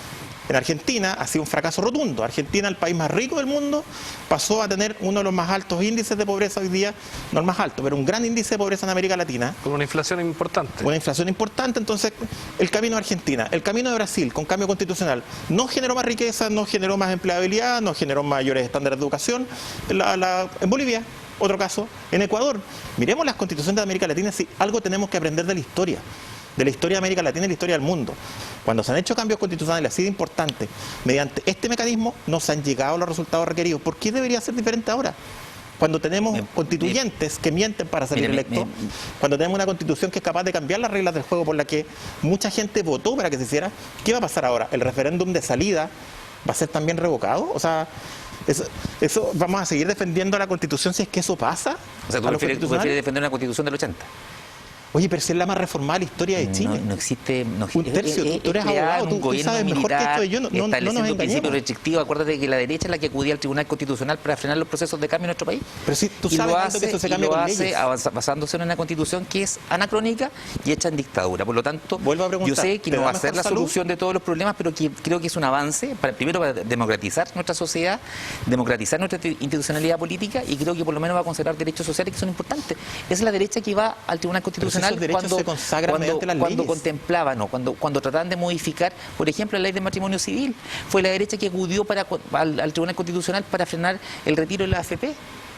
en Argentina ha sido un fracaso rotundo. Argentina, el país más rico del mundo, pasó a tener uno de los más altos índices de pobreza hoy día, no el más alto, pero un gran índice de pobreza en América Latina. Con una inflación importante. Una inflación importante, entonces el camino de Argentina, el camino de Brasil con cambio constitucional, no generó más riqueza, no generó más empleabilidad, no generó mayores estándares de educación. En Bolivia, otro caso, en Ecuador. Miremos las constituciones de América Latina, si algo tenemos que aprender de la historia de América Latina y la historia del mundo. Cuando se han hecho cambios constitucionales así de importantes, mediante este mecanismo no se han llegado a los resultados requeridos. ¿Por qué debería ser diferente ahora? Cuando tenemos constituyentes que mienten para salir electos, cuando tenemos una constitución que es capaz de cambiar las reglas del juego por la que mucha gente votó para que se hiciera, ¿qué va a pasar ahora? ¿El referéndum de salida va a ser también revocado? O sea, eso ¿vamos a seguir defendiendo la constitución si es que eso pasa? O sea, ¿tú prefieres defender una constitución del 80? Oye, pero si es la más reformada de la historia de Chile. No existe. Un tercio, tú eres abogado, tú sabes mejor que esto de yo, no nos engañemos. Principio restrictivo, acuérdate que la derecha es la que acudía al Tribunal Constitucional para frenar los procesos de cambio en nuestro país. Pero si tú sabes que eso se cambia con leyes. Basándose en una constitución que es anacrónica y hecha en dictadura. Por lo tanto, vuelvo a preguntar, yo sé que no va a ser la solución de todos los problemas, pero creo que es un avance, primero para democratizar nuestra sociedad, democratizar nuestra institucionalidad política, y creo que por lo menos va a conservar derechos sociales que son importantes. Es la derecha que va al Tribunal Constitucional cuando contemplaban, cuando trataban de modificar, por ejemplo, la ley de matrimonio civil. Fue la derecha que acudió al Tribunal Constitucional para frenar el retiro de la AFP.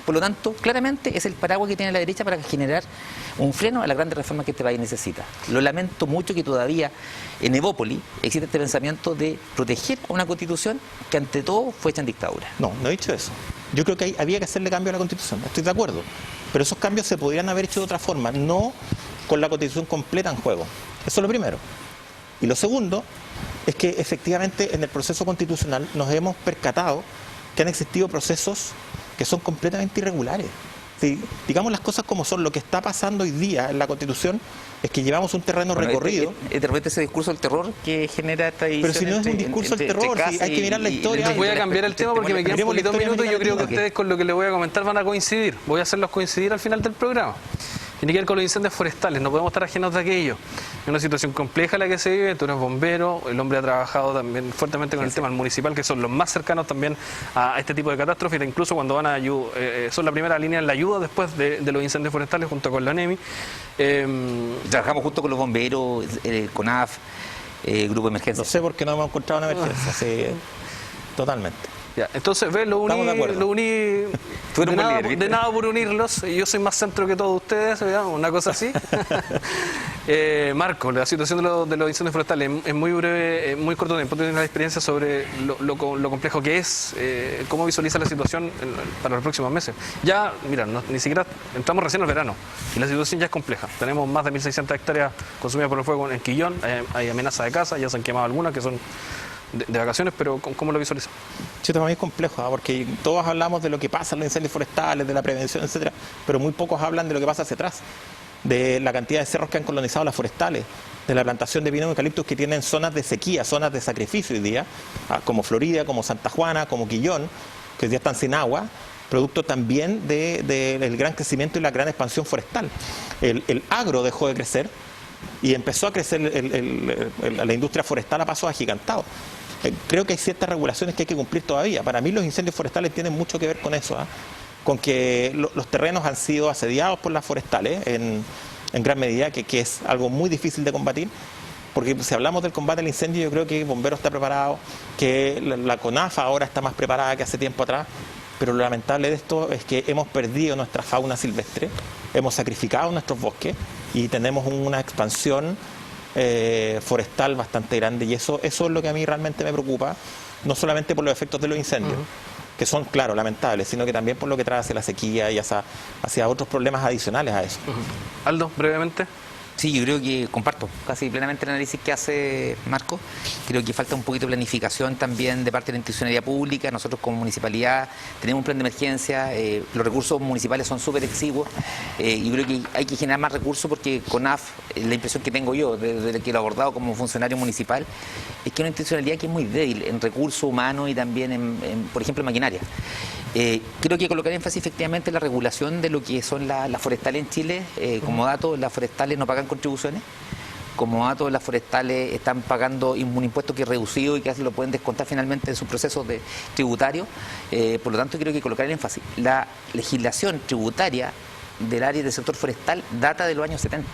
Por lo tanto, claramente es el paraguas que tiene la derecha para generar un freno a las grandes reformas que este país necesita. Lo lamento mucho que todavía en Evópoli existe este pensamiento de proteger a una constitución que ante todo fue hecha en dictadura. No he dicho eso. Yo creo que había que hacerle cambio a la constitución, estoy de acuerdo. Pero esos cambios se podrían haber hecho de otra forma, no con la constitución completa en juego. Eso es lo primero. Y lo segundo es que efectivamente en el proceso constitucional nos hemos percatado que han existido procesos que son completamente irregulares. ¿Sí? Digamos las cosas como son. Lo que está pasando hoy día en la Constitución es que llevamos un terreno recorrido. De repente ese discurso del terror que genera esta división. Pero si no es un discurso del terror, hay que mirar la historia. Les voy a cambiar el tema porque me quedan poquitos minutos y yo creo que ustedes con lo que les voy a comentar van a coincidir. Voy a hacerlos coincidir al final del programa. Tiene que ver con los incendios forestales, no podemos estar ajenos de aquello. Es una situación compleja la que se vive, tú eres bombero, el hombre ha trabajado también fuertemente con el tema municipal, que son los más cercanos también a este tipo de catástrofes, incluso cuando van a son la primera línea en la ayuda después de los incendios forestales junto con la ANEMI. Trabajamos junto con los bomberos, CONAF, Grupo de Emergencia. No sé por qué no hemos encontrado una emergencia, sí, totalmente. Ya, entonces, lo uní de nada por unirlos. Yo soy más centro que todos ustedes, una cosa así. Marco, la situación de los incendios forestales es muy breve, muy corto tiempo. Tienes una experiencia sobre lo complejo que es, cómo visualiza la situación para los próximos meses. Ya, mira, ni siquiera entramos recién al verano y la situación ya es compleja. Tenemos más de 1.600 hectáreas consumidas por el fuego en Quillón, hay amenaza de caza, ya se han quemado algunas que son de vacaciones, pero ¿cómo lo visualiza? Sí, también es complejo, porque todos hablamos de lo que pasa en los incendios forestales, de la prevención, etcétera, pero muy pocos hablan de lo que pasa hacia atrás, de la cantidad de cerros que han colonizado las forestales, de la plantación de pino y eucaliptus que tienen zonas de sequía, zonas de sacrificio hoy día, como Florida, como Santa Juana, como Quillón, que hoy día están sin agua, producto también del gran crecimiento y la gran expansión forestal. El agro dejó de crecer y empezó a crecer la industria forestal a pasos agigantados. Creo que hay ciertas regulaciones que hay que cumplir todavía. Para mí los incendios forestales tienen mucho que ver con eso, con que los terrenos han sido asediados por las forestales en gran medida, que es algo muy difícil de combatir, porque si hablamos del combate al incendio, yo creo que Bomberos está preparado, que la CONAF ahora está más preparada que hace tiempo atrás, pero lo lamentable de esto es que hemos perdido nuestra fauna silvestre, hemos sacrificado nuestros bosques y tenemos una expansión forestal bastante grande, y eso es lo que a mí realmente me preocupa, no solamente por los efectos de los incendios, que son, claro, lamentables, sino que también por lo que trae hacia la sequía y hacia otros problemas adicionales a eso. Aldo, brevemente. Sí, yo creo que comparto casi plenamente el análisis que hace Marco. Creo que falta un poquito de planificación también de parte de la institucionalidad pública. Nosotros como municipalidad tenemos un plan de emergencia, los recursos municipales son súper exiguos y creo que hay que generar más recursos porque CONAF, la impresión que tengo yo desde que lo he abordado como funcionario municipal, es que es una institucionalidad que es muy débil en recursos humanos y también por ejemplo, en maquinaria. Creo que colocar énfasis efectivamente en la regulación de lo que son las forestales en Chile. Como dato, las forestales no pagan contribuciones. Como dato, las forestales están pagando un impuesto que es reducido y que así lo pueden descontar finalmente en sus procesos tributarios. Por lo tanto, creo que colocar el énfasis. La legislación tributaria del área del sector forestal data de los años 70.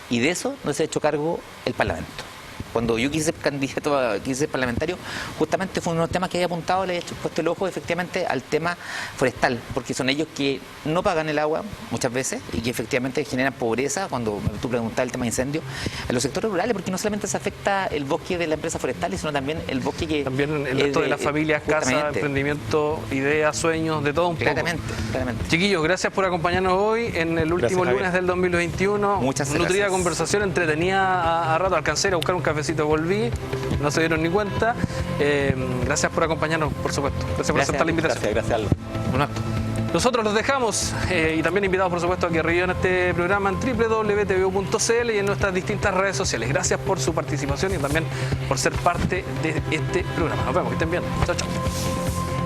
Y de eso no se ha hecho cargo el Parlamento. Cuando yo quise ser candidato, quise ser parlamentario, justamente fue uno de los temas que había apuntado, le he puesto el ojo efectivamente al tema forestal, porque son ellos que no pagan el agua muchas veces y que efectivamente generan pobreza, cuando tú preguntabas el tema de incendios, en los sectores rurales, porque no solamente se afecta el bosque de la empresa forestal, sino también el bosque que... También el resto de las familias, casa, emprendimiento, ideas, sueños, de todo un poco. Claramente. Chiquillos, gracias por acompañarnos hoy en el último lunes del 2021. Muchas gracias. Nutrida conversación, entretenida a rato, alcancé a buscar un cafecito, volví, no se dieron ni cuenta. Gracias por acompañarnos, por supuesto. Gracias por aceptar la invitación. Gracias, Aldo. Un acto. Nosotros los dejamos y también invitados, por supuesto, a que revivan este programa en www.tvu.cl y en nuestras distintas redes sociales. Gracias por su participación y también por ser parte de este programa. Nos vemos, que estén bien. Chao, chao.